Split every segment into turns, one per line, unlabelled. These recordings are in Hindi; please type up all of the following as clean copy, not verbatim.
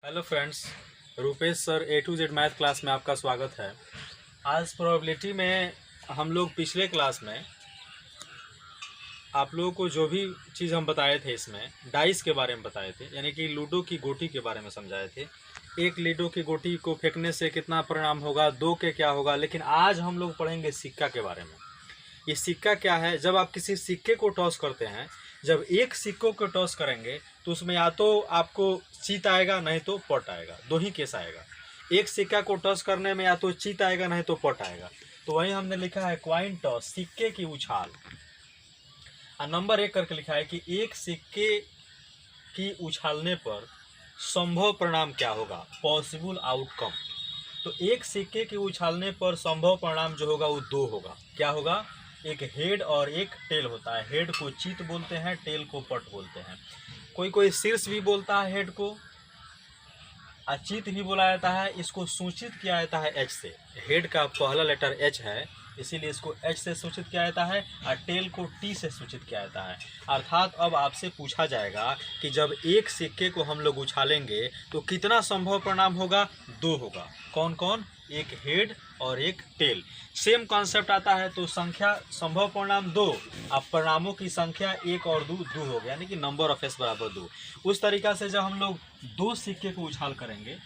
Hello friends, Rupesh sir A to Z math class में आपका स्वागत है। आज प्रोबेबिलिटी में हम लोग पिछले क्लास में आप लोगों को जो भी चीज़ हम बताए थे इसमें डाइस के बारे में बताए थे, यानी कि लूडो की गोटी के बारे में समझाए थे। एक लूडो की गोटी को फेंकने से कितना परिणाम होगा, दो के क्या होगा। लेकिन आज हम लोग पढ़ेंगे सिक्का के बारे में। ये सिक्का क्या है? जब आप किसी सिक्के को टॉस करते हैं, जब एक सिक्कों को टॉस करेंगे तो उसमें या तो आपको चीत आएगा, नहीं तो पट आएगा। दो ही केस आएगा। एक सिक्का को टॉस करने में या तो चीत आएगा, नहीं तो पट आएगा। तो वही हमने लिखा है क्वाइन टॉस, सिक्के की उछाल। और नंबर 1 करके लिखा है कि एक सिक्के की उछालने पर संभव परिणाम क्या होगा, पॉसिबल आउटकम। तो एक सिक्के की उछालने पर संभव परिणाम जो होगा वो 2 होगा। क्या होगा? एक हेड और एक टेल होता है। हेड को चीत बोलते हैं, टेल को पट बोलते हैं। कोई कोई शीर्ष भी बोलता है हेड को, और चीत भी बोला जाता है। इसको सूचित किया जाता है एच से। हेड का पहला लेटर एच है, इसीलिए इसको एच से सूचित किया जाता है, और टेल को टी से सूचित किया जाता है। अर्थात अब आपसे पूछा जाएगा कि जब एक सिक्के को हम लोग उछालेंगे तो कितना संभव परिणाम होगा? 2 होगा। कौन कौन? एक हेड और एक टेल। सेम कॉन्सेप्ट आता है तो संख्या संभव परिणाम 2, अब परिणामों की संख्या 1 और 2 हो गया, यानी कि नंबर ऑफ एस बराबर 2। उस तरीक़ा से जब हम लोग 2 सिक्के को उछाल करेंगे,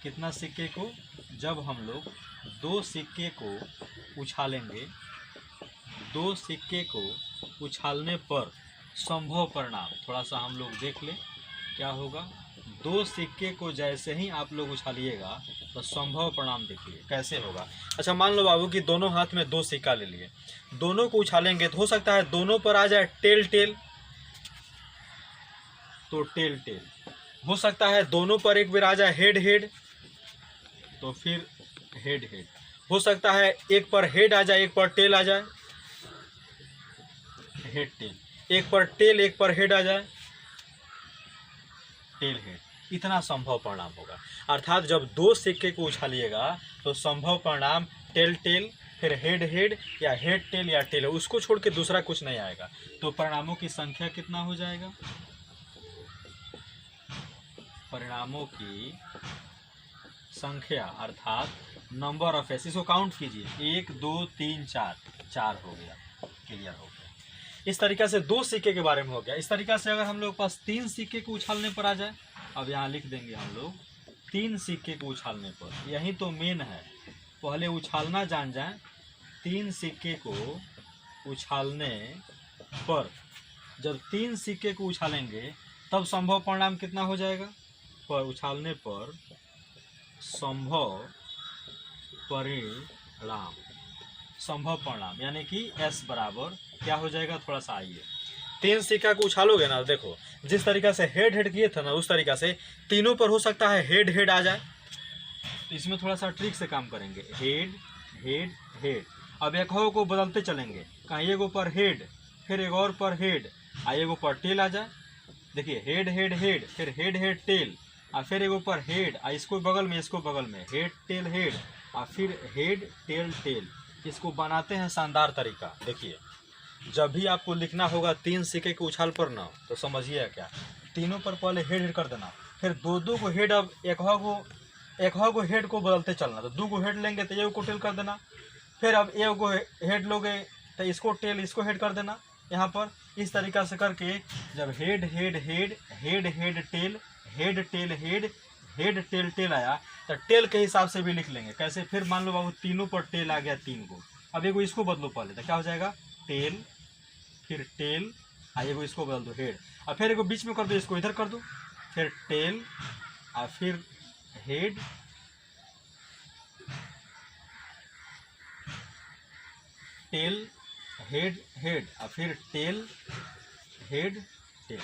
कितना सिक्के को? जब हम लोग 2 सिक्के को उछालेंगे, 2 सिक्के को उछालने पर संभव परिणाम, थोड़ा सा हम लोग देख लें क्या होगा। 2 सिक्के को जैसे ही आप लोग उछालिएगा तो संभव परिणाम देखिए कैसे होगा। अच्छा, मान लो बाबू कि दोनों हाथ में 2 सिक्का ले लिए, दोनों को उछालेंगे तो हो सकता है दोनों पर आ जाए टेल टेल, तो टेल टेल। हो सकता है दोनों पर एक बार आ जाए हेड हेड, तो फिर हेड हेड। हो सकता है एक पर हेड आ जाए, एक पर टेल आ जाए, हेड टेल। एक पर टेल, एक पर हेड आ जाए, टेल हेड। इतना संभव परिणाम होगा। अर्थात जब 2 सिक्के को उछालिएगा तो संभव परिणाम टेल टेल, फिर हेड हेड, या हेड टेल या टेल, उसको छोड़ के दूसरा कुछ नहीं आएगा। तो परिणामों की संख्या कितना हो जाएगा? परिणामों की संख्या अर्थात नंबर ऑफ एस, इसको काउंट कीजिए। 1 2 3 4, 4 हो गया। क्लियर हो गया। इस तरीक़ा से 2 सिक्के के बारे में हो गया। इस तरीक़ा से अगर हम लोग पास 3 सिक्के को उछालने पर आ जाए, अब यहाँ लिख देंगे हम लोग 3 सिक्के को उछालने पर। यही तो मेन है, पहले उछालना जान जाए। 3 सिक्के को उछालने पर, जब 3 सिक्के को उछालेंगे तब संभव परिणाम कितना हो जाएगा? पर उछालने पर संभव परिणाम, संभव परिणाम यानी कि एस बराबर क्या हो जाएगा? थोड़ा सा आइए, 3 सिक्का को उछालोगे ना, देखो जिस तरीका से हेड हेड किए थे ना, उस तरीका से तीनों पर हो सकता है हेड हेड आ जाए। तो इसमें थोड़ा सा ट्रिक से काम करेंगे। Head head head. अब एक को बदलते चलेंगे, कहीं एगो पर हेड, फिर एक और पर हेड, एगो पर टेल आ जाए। देखिए हेड हेड हेड, फिर हेड हेड टेल, और फिर एगो पर हेड, इसको बगल में, इसको बगल में, हेड टेल हेड, और फिर हेड टेल टेल। इसको बनाते हैं शानदार तरीका। देखिए, जब भी आपको लिखना होगा 3 सिक्के के उछाल पर ना, तो समझिए क्या, तीनों पर पहले हेड हेड कर देना, फिर 2 को हेड, अब एक को हेड को बदलते चलना। तो 2 को हेड लेंगे तो एक को टेल कर देना, फिर अब एक को हेड लोगे तो इसको टेल, इसको हेड कर देना यहाँ पर। इस तरीक़ा से करके जब head head head, head head tail, head tail head, head tail tail आया तो टेल के हिसाब से भी लिख लेंगे। कैसे? फिर मान लो बाबू तीनों पर टेल आ गया 3 को, अब एगो इसको बदलो पहले, तो क्या हो जाएगा? टेल, फिर टेल, एगो इसको बदल दो हेड, और फिर एगो बीच में कर दो, इसको इधर कर दो, फिर टेल, और फिर हेड, टेल हेड हेड, और फिर टेल हेड टेल।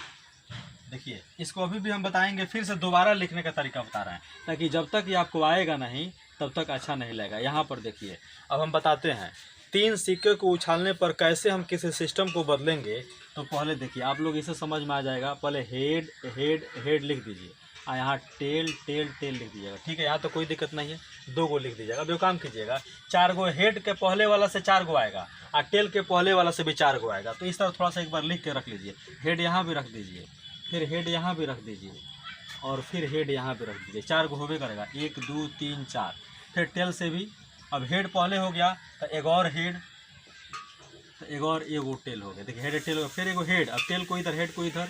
देखिए, इसको अभी भी हम बताएंगे, फिर से दोबारा लिखने का तरीका बता रहे हैं, ताकि जब तक ये आपको आएगा नहीं तब तक अच्छा नहीं लगेगा। यहाँ पर देखिए, अब हम बताते हैं 3 सिक्के को उछालने पर कैसे हम किसी सिस्टम को बदलेंगे। तो पहले देखिए, आप लोग इसे समझ में आ जाएगा। पहले हेड हेड हेड लिख दीजिए, और यहाँ टेल टेल टेल लिख दीजिएगा। ठीक है, यहाँ तो कोई दिक्कत नहीं है, 2 को लिख दीजिएगा। अब जो काम कीजिएगा, 4 गो हेड के पहले वाला से 4 गो आएगा, और टेल के पहले वाला से भी 4 गो आएगा। तो इस तरह थोड़ा सा एक बार लिख के रख लीजिए। हेड यहाँ भी रख दीजिए, फिर हेड यहाँ भी रख दीजिए, और फिर हेड यहाँ पे रख दीजिए, 4 गो होबे करेगा, 1 2 3 4। फिर टेल से भी, अब हेड पहले हो गया तो एक और हेड, तो एक और एगो टेल हो गया, देखिए हेड टेल हो गया, फिर एगो हेड, अब टेल को इधर, हेड को इधर,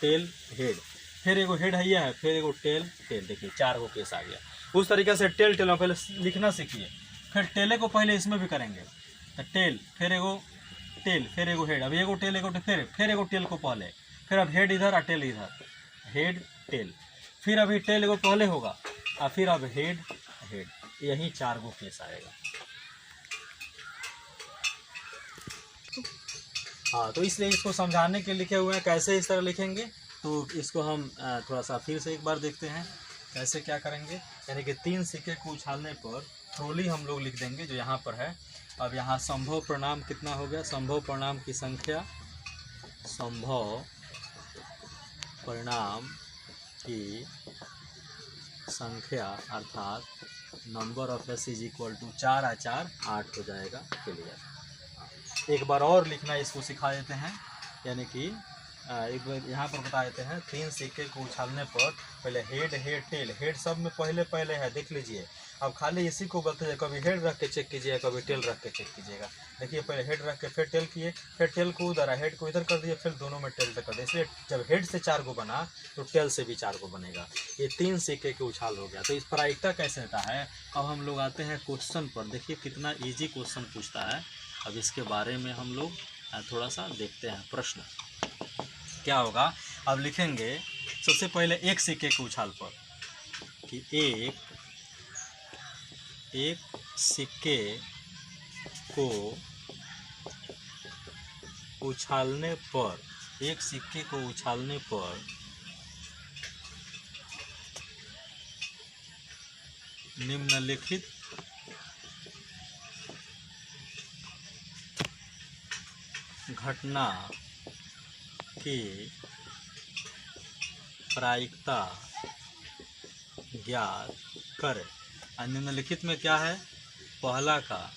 टेल हेड, फिर एगो हेड है, फिर एगो टेल टेल, देखिए 4 गो केस आ गया। उस तरीके से टेल टेल पहले लिखना सीखिए, फिर टेले को पहले इसमें भी करेंगे, तो टेल, फिर एगो टेल, फिर एगो हेड, अब एगो टेल एगो टेल, फिर एगो टेल को पहले, फिर अब हेड इधर और टेल इधर, हेड टेल, फिर अभी टेल एगो पहले होगा और फिर अब हेड हेड, यही 4 गो केस आएगा। हाँ, तो इसलिए इसको समझाने के लिखे हुए हैं, कैसे इस तरह लिखेंगे, तो इसको हम थोड़ा सा फिर से एक बार देखते हैं कैसे क्या करेंगे। यानी कि 3 सिक्के को उछालने पर ट्रोली हम लोग लिख देंगे जो यहाँ पर है। अब यहाँ संभव परिणाम कितना हो गया, संभव परिणाम की संख्या, संभव परिणाम की संख्या अर्थात number of S is equal to 4 और 4 8 हो जाएगा। क्लियर। एक बार और लिखना इसको सिखा देते हैं, यानी कि एक बार यहाँ पर बता देते हैं। 3 सिक्के को उछालने पर पहले हेड हेड टेल, हेड सब में पहले पहले है, देख लीजिए। अब खाली इसी को बोलते हैं, कभी हेड रख के चेक कीजिएगा, कभी टेल रख के चेक कीजिएगा। देखिए पहले हेड रख के फिर टेल किए, फिर टेल को उधर, हेड को इधर कर दिए, फिर दोनों में टेल तक कर दिए। इसलिए जब हेड से 4 को बना तो टेल से भी 4 को बनेगा। ये 3 सिक्के के उछाल हो गया। तो इस प्रायिकता कैसे होता है, अब हम लोग आते हैं क्वेश्चन पर। देखिए कितना ईजी क्वेश्चन पूछता है। अब इसके बारे में हम लोग थोड़ा सा देखते हैं। प्रश्न क्या होगा, अब लिखेंगे सबसे पहले एक सिक्के के उछाल पर कि एक सिक्के को उछालने पर, एक सिक्के को उछालने पर निम्नलिखित घटना की प्रायिकता ज्ञात करें। निम्नलिखित में क्या है, पहला का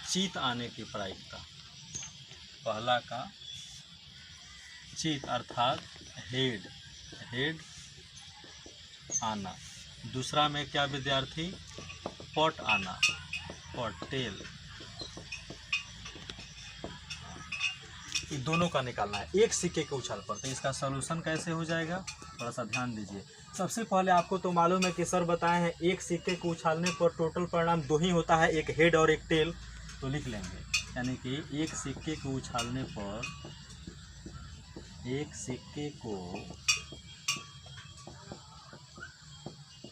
चित आने की प्रायिकता, पहला का चित अर्थात हेड हेड आना। दूसरा में क्या विद्यार्थी, पट आना, पट टेल। ये दोनों का निकालना है एक सिक्के के उछाल पर। तो इसका सॉल्यूशन कैसे हो जाएगा, थोड़ा सा ध्यान दीजिए। सबसे पहले आपको तो मालूम है कि सर बताए हैं एक सिक्के को उछालने पर टोटल परिणाम 2 ही होता है, एक हेड और एक टेल। तो लिख लेंगे, यानी कि एक सिक्के को उछालने पर, एक सिक्के को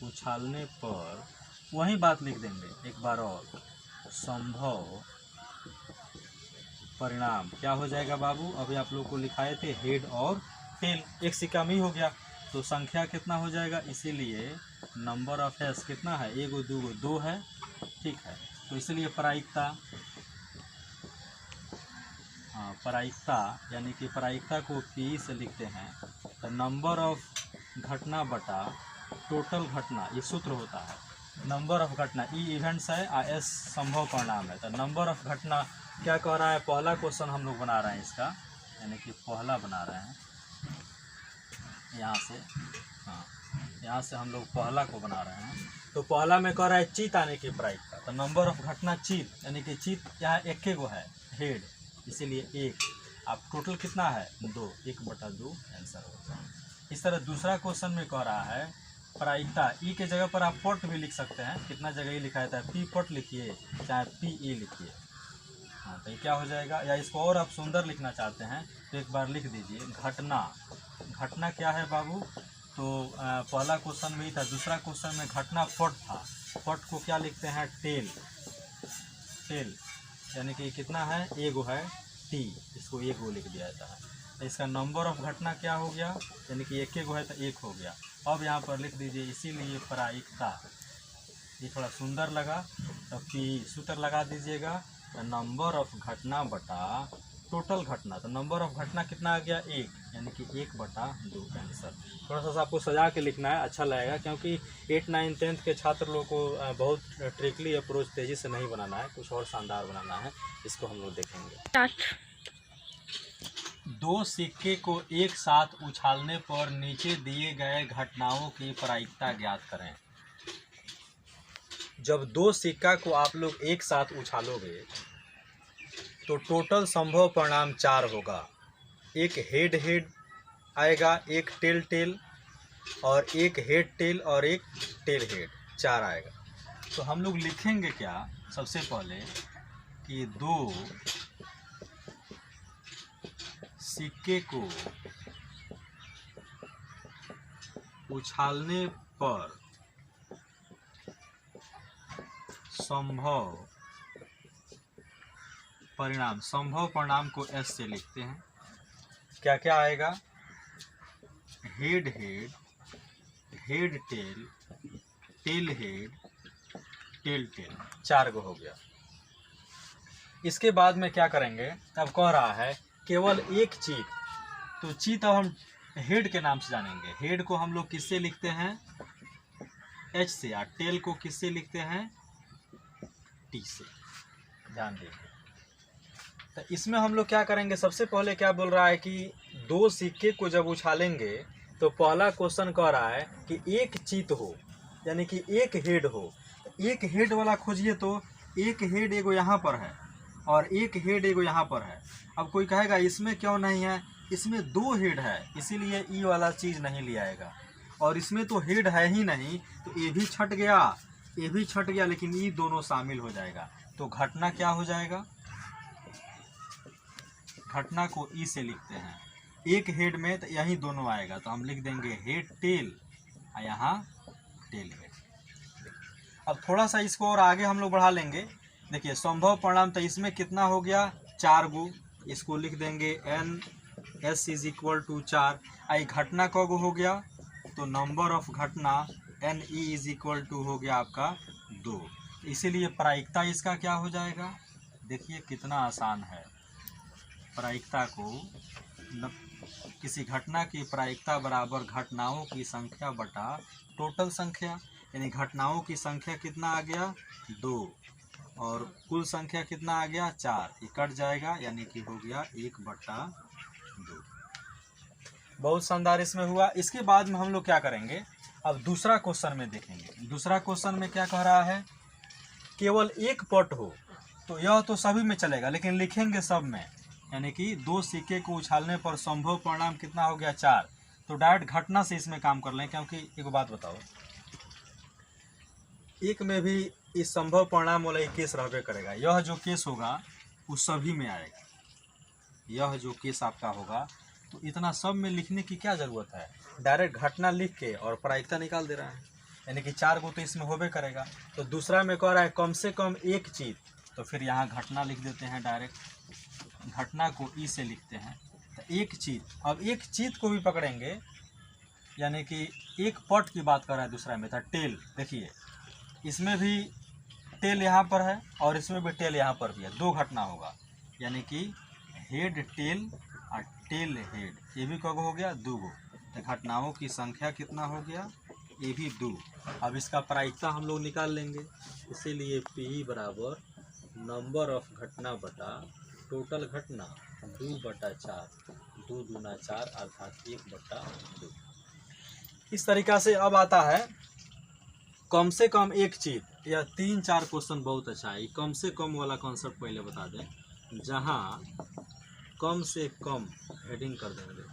उछालने पर, वही बात लिख देंगे एक बार और, संभव परिणाम क्या हो जाएगा बाबू, अभी आप लोग को लिखाए थे हेड और टेल, एक सिक्का में ही हो गया। तो संख्या कितना हो जाएगा, इसीलिए नंबर ऑफ एस कितना है, 1 2 2 है, ठीक है। तो इसीलिए प्रायिकता, हाँ प्रायिकता, यानी कि प्रायिकता को पी से लिखते हैं। तो नंबर ऑफ घटना बटा टोटल घटना, ये सूत्र होता है। नंबर ऑफ घटना, ई इवेंट्स है और एस संभव परिणाम है। तो नंबर ऑफ घटना क्या कह रहा है, पहला क्वेश्चन हम लोग बना रहे हैं इसका, यानी कि पहला बना रहे हैं यहाँ से, हाँ यहाँ से हम लोग पहला को बना रहे हैं। तो पहला में कह रहा है चित आने की प्रायिकता। तो नंबर ऑफ घटना चित, यानी कि चित यहाँ 1 गो है हेड, इसीलिए 1। अब टोटल कितना है 2, 1/2 आंसर होगा। इस तरह दूसरा क्वेश्चन में कह रहा है प्रायिकता, ई के जगह पर आप पट भी लिख सकते हैं, कितना जगह ही लिखा जाता है, पी पट लिखिए चाहे पी ए लिखिए। हाँ तो ये क्या हो जाएगा, या इसको और आप सुंदर लिखना चाहते हैं तो एक बार लिख दीजिए घटना। घटना क्या है बाबू, तो पहला क्वेश्चन में ही था, दूसरा क्वेश्चन में घटना पट था, पट को क्या लिखते हैं टेल, टेल यानी कि कितना है 1 गो है टी, इसको 1 गो लिख दिया जाता है। तो इसका नंबर ऑफ घटना क्या हो गया, यानी कि 1 गो है तो 1 हो गया। अब यहाँ पर लिख दीजिए इसीलिए प्रायिकता, ये थोड़ा सुंदर लगा तो पी सूत्र लगा दीजिएगा। नंबर ऑफ घटना बटा टोटल घटना, तो नंबर ऑफ घटना कितना आ गया 1, यानी कि 1/2 आंसर। थोड़ा सा आपको सजा के लिखना है, अच्छा लगेगा, क्योंकि 8, 9, 10 के छात्र लोग को बहुत ट्रिकली अप्रोच तेज़ी से नहीं बनाना है, कुछ और शानदार बनाना है। इसको हम लोग देखेंगे। दो सिक्के को एक साथ उछालने पर नीचे दिए गए घटनाओं की प्रायिकता ज्ञात करें। जब दो सिक्का को आप लोग एक साथ उछालोगे तो टोटल संभव परिणाम 4 होगा। एक हेड हेड आएगा, एक टेल टेल, और एक हेड टेल और एक टेल हेड, 4 आएगा। तो हम लोग लिखेंगे क्या, सबसे पहले कि दो सिक्के को उछालने पर संभव परिणाम को एस से लिखते हैं। क्या क्या आएगा, head head, head tail, tail head, tail tail, 4 गो हो गया। इसके बाद में क्या करेंगे, अब कह रहा है केवल एक चीत, तो चीत अब हम हेड के नाम से जानेंगे। हेड को हम लोग किससे लिखते हैं, एच से, या टेल को किससे लिखते हैं, टी से, ध्यान दीजिए। तो इसमें हम लोग क्या करेंगे, सबसे पहले क्या बोल रहा है कि दो सिक्के को जब उछालेंगे तो पहला क्वेश्चन कह रहा है कि एक चीत हो, यानी कि एक हेड हो। एक हेड वाला खोजिए, तो एक हेड एगो यहाँ पर है और एक हेड एगो यहाँ पर है। अब कोई कहेगा इसमें क्यों नहीं है, इसमें 2 हेड है इसीलिए ई वाला चीज़ नहीं लिया आएगा, और इसमें तो हेड है ही नहीं, तो ये भी छट गया, ये भी छट गया, लेकिन ई दोनों शामिल हो जाएगा। तो घटना क्या हो जाएगा, घटना को ई से लिखते हैं। एक हेड में तो यही दोनों आएगा, तो हम लिख देंगे हेड टेल और यहाँ टेल हेड। अब थोड़ा सा इसको और आगे हम लोग बढ़ा लेंगे। देखिए संभव परिणाम, तो इसमें कितना हो गया, 4 गो, इसको लिख देंगे n s is equal to 4। आई घटना कब हो गया, तो नंबर ऑफ घटना n e is equal to हो गया आपका 2। इसीलिए प्रायिकता इसका क्या हो जाएगा, देखिए कितना आसान है। प्रायिकता को किसी घटना की प्रायिकता बराबर घटनाओं की संख्या बटा टोटल संख्या, यानी घटनाओं की संख्या कितना आ गया, 2, और कुल संख्या कितना आ गया, 4। ये कट जाएगा, यानी कि हो गया 1/2। बहुत शानदार इसमें हुआ। इसके बाद में हम लोग क्या करेंगे, अब दूसरा क्वेश्चन में देखेंगे। दूसरा क्वेश्चन में क्या कह रहा है, केवल एक पट हो, तो यह तो सभी में चलेगा, लेकिन लिखेंगे सब में, यानी कि दो सिक्के को उछालने पर संभव परिणाम कितना हो गया, 4। तो डायरेक्ट घटना से इसमें काम कर लें, क्योंकि एक बात बताओ, एक में भी इस संभव परिणाम वाला एक केस रहबे करेगा। यह जो केस होगा वो सभी में आएगा, यह जो केस आपका होगा, तो इतना सब में लिखने की क्या ज़रूरत है, डायरेक्ट घटना लिख के और प्रायिकता निकाल दे रहा है, यानी कि 4 गो तो इसमें होबे करेगा। तो दूसरा में कह रहा है कम से कम एक चीज़, तो फिर यहाँ घटना लिख देते हैं, डायरेक्ट घटना को ई से लिखते हैं। तो एक चीज़, अब एक चीज़ को भी पकड़ेंगे, यानी कि एक पट की बात कर रहा है। दूसरा में था टेल, देखिए इसमें भी टेल यहाँ पर है और इसमें भी टेल यहाँ पर भी है, 2 घटना होगा, यानी कि हेड टेल और टेल हेड, ये भी कब हो गया, 2 गो। तो घटनाओं की संख्या कितना हो गया, ये भी 2। अब इसका प्रायिकता हम लोग निकाल लेंगे, इसीलिए पी बराबर नंबर ऑफ घटना बटा टोटल घटना 2/4, 2 दूना 4 अर्थात 1/2। इस तरीक़ा से अब आता है कम से कम एक चीज़, या 3-4 क्वेश्चन बहुत अच्छा है। कम से कम वाला कॉन्सेप्ट पहले बता दें, जहाँ कम से कम हेडिंग कर देंगे,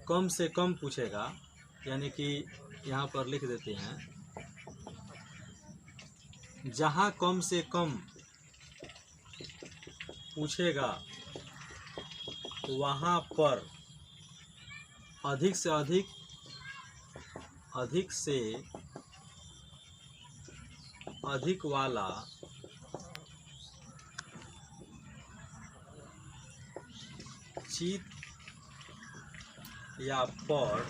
कम से कम पूछेगा, यानी कि यहाँ पर लिख देते हैं, जहाँ कम से कम पूछेगा वहाँ पर अधिक से अधिक वाला चीत या पट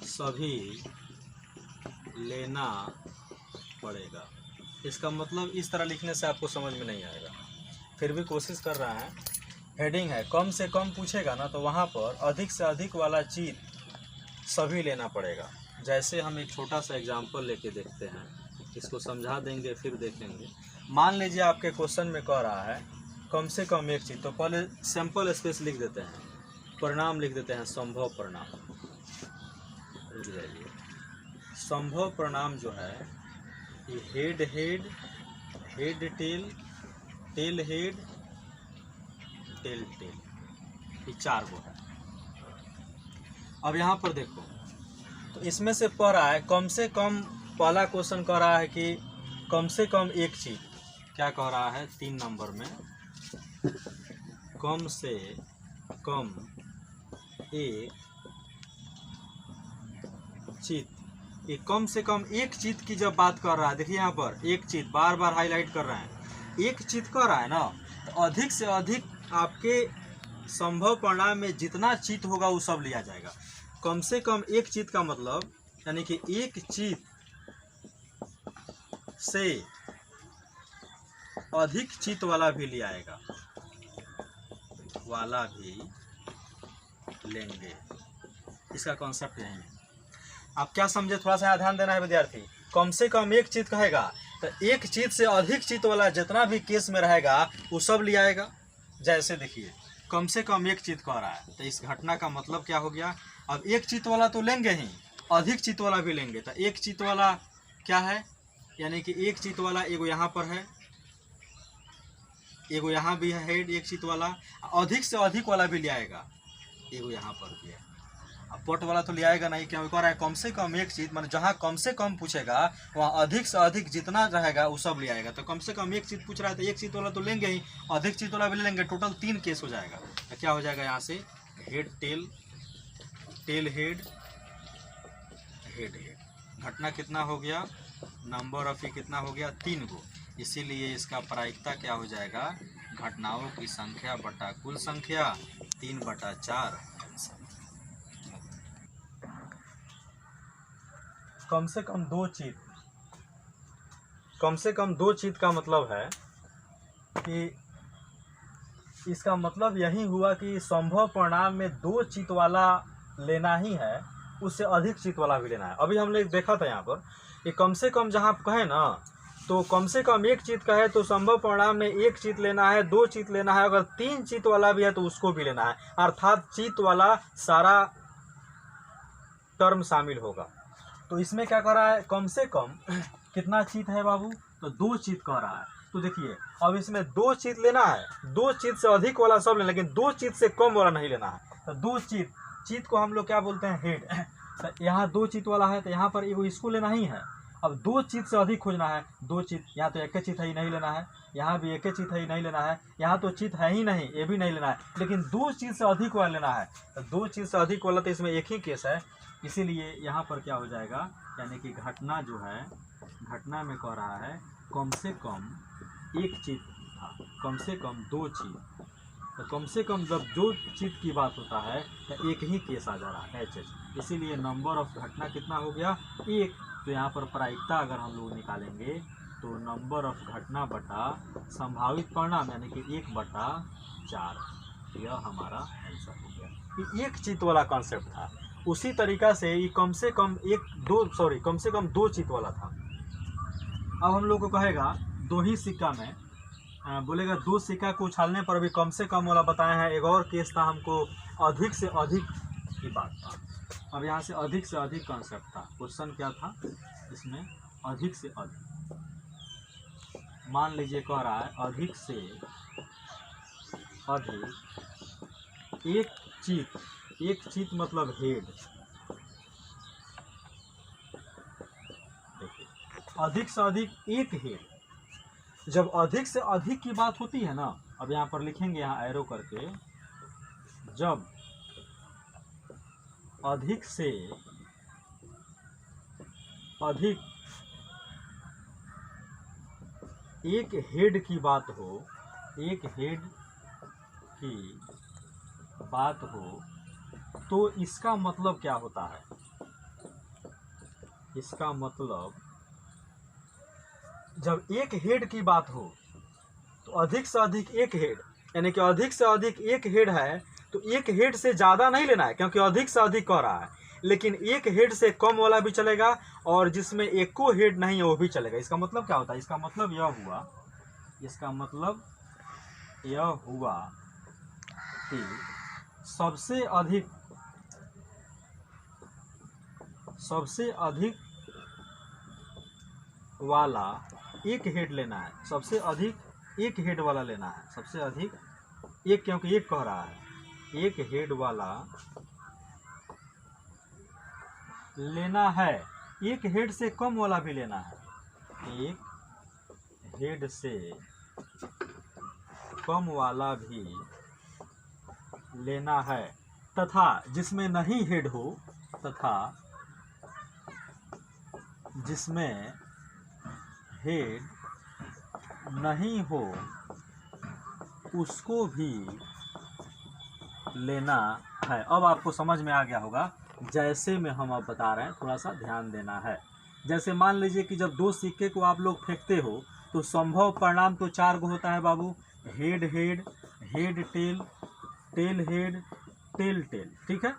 सभी लेना पड़ेगा। इसका मतलब इस तरह लिखने से आपको समझ में नहीं आएगा, फिर भी कोशिश कर रहा है। हेडिंग है कम से कम पूछेगा ना, तो वहाँ पर अधिक से अधिक वाला चीज सभी लेना पड़ेगा। जैसे हम एक छोटा सा एग्जांपल लेके देखते हैं, इसको समझा देंगे फिर देखेंगे। मान लीजिए आपके क्वेश्चन में कह रहा है कम से कम एक चीज, तो पहले सैंपल स्पेस लिख देते हैं, परिणाम लिख देते हैं, संभव परिणाम। रुक जाइए, संभव परिणाम जो है ये head head, head tail, tail head, tail tail, ये 4 गो है। अब यहाँ पर देखो, तो इसमें से पढ़ रहा है कम से कम, पहला क्वेश्चन कह रहा है कि कम से कम एक चीज, क्या कह रहा है 3 नंबर में, कम से कम एक चीज। ये कम से कम एक चीज की जब बात कर रहा है, देखिए यहाँ पर एक चीज बार बार हाईलाइट कर रहे हैं, एक चीज कह रहा है ना, तो अधिक से अधिक आपके संभव परिणाम में जितना चीज होगा वो सब लिया जाएगा। कम से कम एक चीज का मतलब यानी कि एक चीज से अधिक चीज वाला भी ले आएगा, वाला भी लेंगे। इसका कॉन्सेप्ट यही है। आप क्या समझे, थोड़ा सा ध्यान देना है विद्यार्थी। कम से कम एक चीज कहेगा तो एक चीज से अधिक चीज वाला जितना भी केस में रहेगा वो सब ले आएगा। जैसे देखिए, कम से कम एक चीज कह रहा है, तो इस घटना का मतलब क्या हो गया, अब एक चीज वाला तो लेंगे ही, अधिक चीज वाला भी लेंगे। तो एक चीज वाला क्या है, यानी कि एक चीज वाला एगो यहाँ पर है, एगो यहाँ भी है हेड एक चीज वाला, अधिक से अधिक वाला भी ले आएगा, एगो यहाँ पर भी है। अब पट वाला तो ले आएगा नहीं, क्या कह रहा है कम से कम एक चीज, मतलब जहाँ कम से कम पूछेगा वहाँ अधिक से अधिक जितना रहेगा वो सब ले आएगा। तो कम से कम एक चीज पूछ रहा है तो एक चीज वाला तो लेंगे ही, अधिक चीज वाला भी ले लेंगे, टोटल 3 केस हो जाएगा। तो क्या हो जाएगा यहाँ से, head tail, tail head, head head. घटना कितना हो गया, नंबर ऑफ कितना हो गया, 3 गो। इसीलिए इसका प्रायिकता क्या हो जाएगा, घटनाओं की संख्या बटा कुल संख्या, 3/4। कम से कम 2 चीज, कम से कम 2 चीज का मतलब है कि इसका मतलब यही हुआ कि संभव परिणाम में 2 चीज वाला लेना ही है, उससे अधिक चीज वाला भी लेना है। अभी हमने देखा था यहाँ पर कि कम से कम जहाँ कहे ना, तो कम से कम एक चीज कहे तो संभव परिणाम में 1 चीज लेना है, 2 चीज लेना है, अगर 3 चीज वाला भी है तो उसको भी लेना है, अर्थात चीज वाला सारा टर्म शामिल होगा। तो इसमें क्या कर रहा है, कम से कम कितना चीज है बाबू, तो 2 चीज कह रहा है। तो देखिए अब इसमें 2 चीज लेना है, 2 चीज से अधिक वाला सब लेना, लेकिन 2 चीज से कम वाला नहीं लेना है। तो 2 चीज, चीज को हम लोग क्या बोलते हैं, हेड। तो यहाँ 2 चीज वाला है, तो यहाँ पर एगो इसको लेना ही है। अब 2 चीज से अधिक खोजना है, 2 चीज, यहाँ तो एक चीज है ही नहीं लेना है, यहाँ भी एक चीज है ही नहीं लेना है, यहाँ तो चीज है ही नहीं, ये भी नहीं लेना है, लेकिन 2 चीज से अधिक वाला लेना है। तो 2 चीज से अधिक वाला तो इसमें एक ही केस है, इसीलिए यहाँ पर क्या हो जाएगा, यानी कि घटना जो है, घटना में कह रहा है कम से कम एक चीज था, कम से कम 2 चीज। तो कम से कम जब 2 चीज की बात होता है तो एक ही केस आ जा रहा है, एच। इसीलिए नंबर ऑफ घटना कितना हो गया, 1। तो यहाँ पर प्रायिकता अगर हम लोग निकालेंगे तो नंबर ऑफ घटना बटा संभावित परिणाम, यानी कि 1/4, यह हमारा आंसर हो गया। ये एक चीज वाला कॉन्सेप्ट था। उसी तरीका से ये कम से कम कम से कम 2 चीज वाला था। अब हम लोग को कहेगा 2 ही सिक्का में बोलेगा 2 सिक्का को उछालने पर भी कम से कम वाला बताए हैं। एक और केस था, हमको अधिक से अधिक की बात था। अब यहाँ से अधिक कॉन्सेप्ट था। क्वेश्चन क्या था इसमें, अधिक से अधिक। मान लीजिए कह रहा है अधिक से अधिक एक चीज मतलब हेड। देखिए अधिक से अधिक एक हेड। जब अधिक से अधिक की बात होती है ना, अब यहाँ पर लिखेंगे, यहाँ एरो करके, जब अधिक से अधिक एक हेड की बात हो, एक हेड की बात हो, तो इसका मतलब क्या होता है, इसका मतलब जब एक हेड की बात हो तो अधिक से अधिक एक हेड, यानी कि अधिक से अधिक एक हेड है तो एक हेड से ज़्यादा नहीं लेना है, क्योंकि अधिक से अधिक कह रहा है। लेकिन एक हेड से कम वाला भी चलेगा और जिसमें एको हेड नहीं है वो भी चलेगा। इसका मतलब क्या होता है, इसका मतलब यह हुआ, इसका मतलब यह हुआ कि सबसे अधिक वाला एक हेड लेना है, सबसे अधिक एक हेड वाला लेना है, सबसे अधिक एक, क्योंकि एक कह रहा है, एक हेड वाला लेना है, एक हेड से कम वाला भी लेना है, एक हेड से कम वाला भी लेना है, तथा जिसमें नहीं हेड हो, तथा जिसमें हेड नहीं हो उसको भी लेना है। अब आपको समझ में आ गया होगा, जैसे में हम अब बता रहे हैं, थोड़ा सा ध्यान देना है। जैसे मान लीजिए कि जब दो सिक्के को आप लोग फेंकते हो तो संभव परिणाम तो 4 गो होता है बाबू, head head, head tail, tail head, tail tail, ठीक है।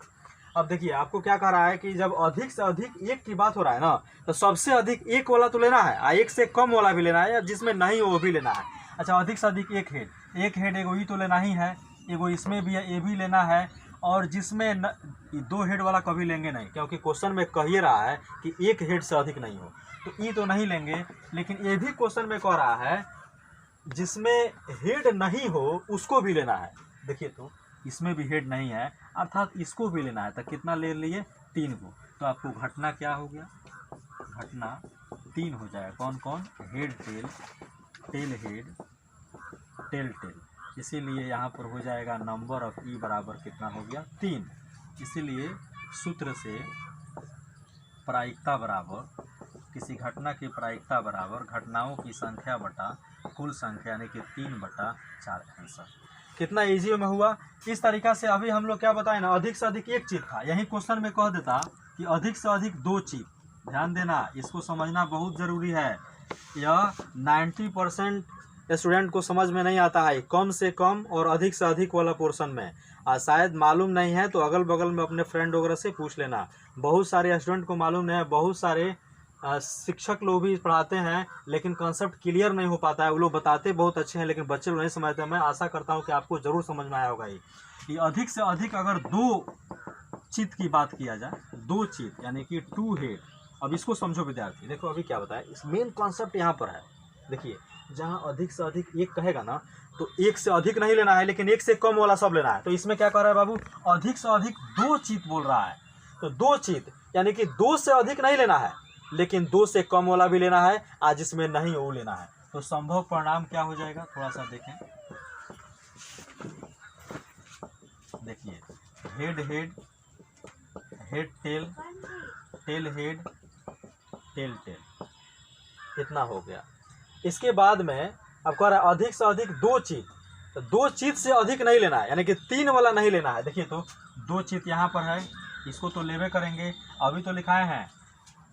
अब देखिए आपको क्या कह रहा है कि जब अधिक से अधिक एक की बात हो रहा है ना, तो सबसे अधिक एक वाला तो लेना है, एक से कम वाला भी लेना है, या जिसमें नहीं हो वो भी लेना है। अच्छा, अधिक से अधिक एक हेड एगो ही तो लेना ही है, एगो इसमें भी है, ये भी लेना है, और जिसमें दो हेड वाला कभी लेंगे नहीं, क्योंकि क्वेश्चन में कह ही रहा है कि एक हेड से अधिक नहीं हो, तो ये तो नहीं लेंगे। लेकिन ये भी क्वेश्चन में कह रहा है जिसमें हेड नहीं हो उसको भी लेना है। देखिए तो इसमें भी हेड नहीं है, अर्थात इसको भी लेना है, तो कितना ले लिए, 3 को। तो आपको घटना क्या हो गया, घटना 3 हो जाएगा। कौन कौन, head tail, tail head, tail tail. इसीलिए यहाँ पर हो जाएगा नंबर ऑफ ई बराबर कितना हो गया, 3। इसीलिए सूत्र से प्रायिकता बराबर, किसी घटना की प्रायिकता बराबर घटनाओं की संख्या बटा कुल संख्या, यानी कि 3/4 आंसर। कितना इजी में हुआ। इस तरीका से अभी हम लोग क्या बताएं ना, अधिक से अधिक एक चीज था, यही क्वेश्चन में कह देता कि अधिक से अधिक 2 चीज। ध्यान देना, इसको समझना बहुत जरूरी है। यह 90% स्टूडेंट को समझ में नहीं आता है, कम से कम और अधिक से अधिक वाला पोर्शन में। शायद मालूम नहीं है तो अगल बगल में अपने फ्रेंड वगैरह से पूछ लेना। बहुत सारे स्टूडेंट को मालूम नहीं है, बहुत सारे शिक्षक लोग भी पढ़ाते हैं लेकिन कॉन्सेप्ट क्लियर नहीं हो पाता है। वो लोग बताते बहुत अच्छे हैं लेकिन बच्चे लोग नहीं समझते। मैं आशा करता हूं कि आपको जरूर समझ में आया होगा। ये अधिक से अधिक अगर 2 चित की बात किया जाए, 2 चित यानी कि 2 हेड। अब इसको समझो विद्यार्थी, देखो अभी क्या बताया, इस मेन कॉन्सेप्ट यहाँ पर है। देखिए जहाँ अधिक से अधिक एक कहेगा ना, तो एक से अधिक नहीं लेना है लेकिन एक से कम वाला सब लेना है। तो इसमें क्या कह रहा है बाबू, अधिक से अधिक 2 चित बोल रहा है। तो 2 चित यानी कि 2 से अधिक नहीं लेना है लेकिन 2 से कम वाला भी लेना है, आज जिसमें नहीं वो लेना है। तो संभव परिणाम क्या हो जाएगा, थोड़ा सा देखें। देखिए head head, head tail, tail head, tail tail, इतना हो गया। इसके बाद में अब कह रहा है अधिक से अधिक 2 चीज। तो 2 चीज से अधिक नहीं लेना है, यानी कि 3 वाला नहीं लेना है। देखिए तो 2 चीज यहाँ पर है, इसको तो लेवे करेंगे। अभी तो लिखाए हैं,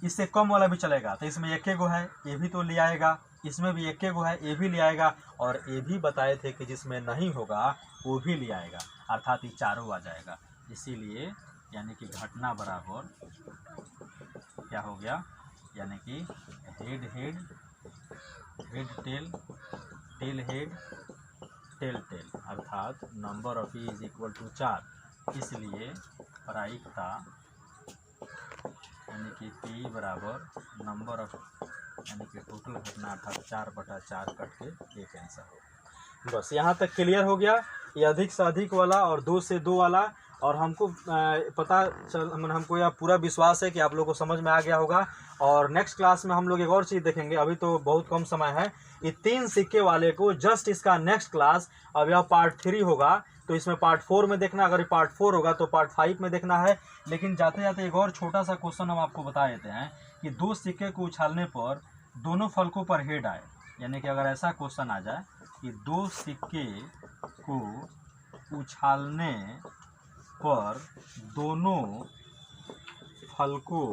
इससे कम वाला भी चलेगा, तो इसमें 1 गो है, ये भी तो ले आएगा। इसमें भी 1 गो है, ये भी ले आएगा। और ये भी बताए थे कि जिसमें नहीं होगा वो भी ले आएगा, अर्थात ये चारों आ जाएगा। इसीलिए यानी कि घटना बराबर क्या हो गया, यानी कि head head, head tail, tail head, tail tail, अर्थात number of E is equal to 4। इसलिए प्रायिकता यानी कि पी बराबर नंबर ऑफ, यानी कि टोटल घटना अर्थात 4/4 कट के 1 आंसर हो। बस यहाँ तक क्लियर हो गया। ये अधिक से अधिक वाला और 2 से 2 वाला। और हमको हमको यह पूरा विश्वास है कि आप लोगों को समझ में आ गया होगा। और नेक्स्ट क्लास में हम लोग एक और चीज़ देखेंगे, अभी तो बहुत कम समय है। ये 3 सिक्के वाले को जस्ट इसका नेक्स्ट क्लास, अब यह पार्ट 3 होगा तो इसमें पार्ट 4 में देखना, अगर पार्ट 4 होगा तो पार्ट 5 में देखना है। लेकिन जाते जाते एक और छोटा सा क्वेश्चन हम आपको बता देते हैं कि 2 सिक्के को उछालने पर दोनों फलकों पर हेड आए, यानी कि अगर ऐसा क्वेश्चन आ जाए कि 2 सिक्के को उछालने पर दोनों फलकों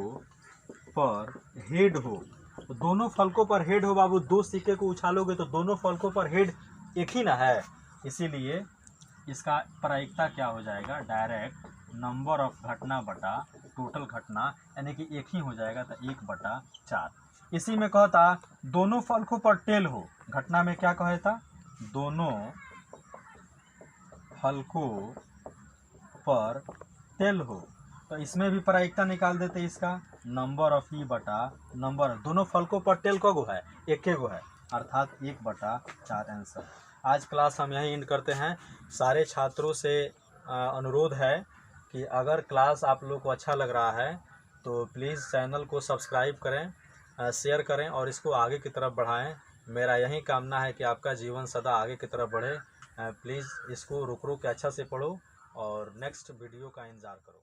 पर हेड हो, तो दोनों फलकों पर हेड हो बाबू, 2 सिक्के को उछालोगे तो दोनों फलकों पर हेड एक ही ना है। इसीलिए इसका प्रायिकता क्या हो जाएगा, डायरेक्ट नंबर ऑफ घटना बटा टोटल घटना, यानी कि एक ही हो जाएगा, तो 1/4। इसी में कहता दोनों फलकों पर टेल हो, घटना में क्या कहता, दोनों फलकों पर टेल हो, तो इसमें भी प्रायिकता निकाल देते इसका, नंबर ऑफ ई बटा नंबर, दोनों फलकों पर टेल को गो है, एक गो है, अर्थात 1/4 आंसर। आज क्लास हम यहीं एंड करते हैं। सारे छात्रों से अनुरोध है कि अगर क्लास आप लोग को अच्छा लग रहा है तो प्लीज़ चैनल को सब्सक्राइब करें, शेयर करें और इसको आगे की तरफ बढ़ाएं। मेरा यही कामना है कि आपका जीवन सदा आगे की तरफ बढ़े। प्लीज़ इसको रुक रुक के अच्छा से पढ़ो और नेक्स्ट वीडियो का इंतज़ार करो।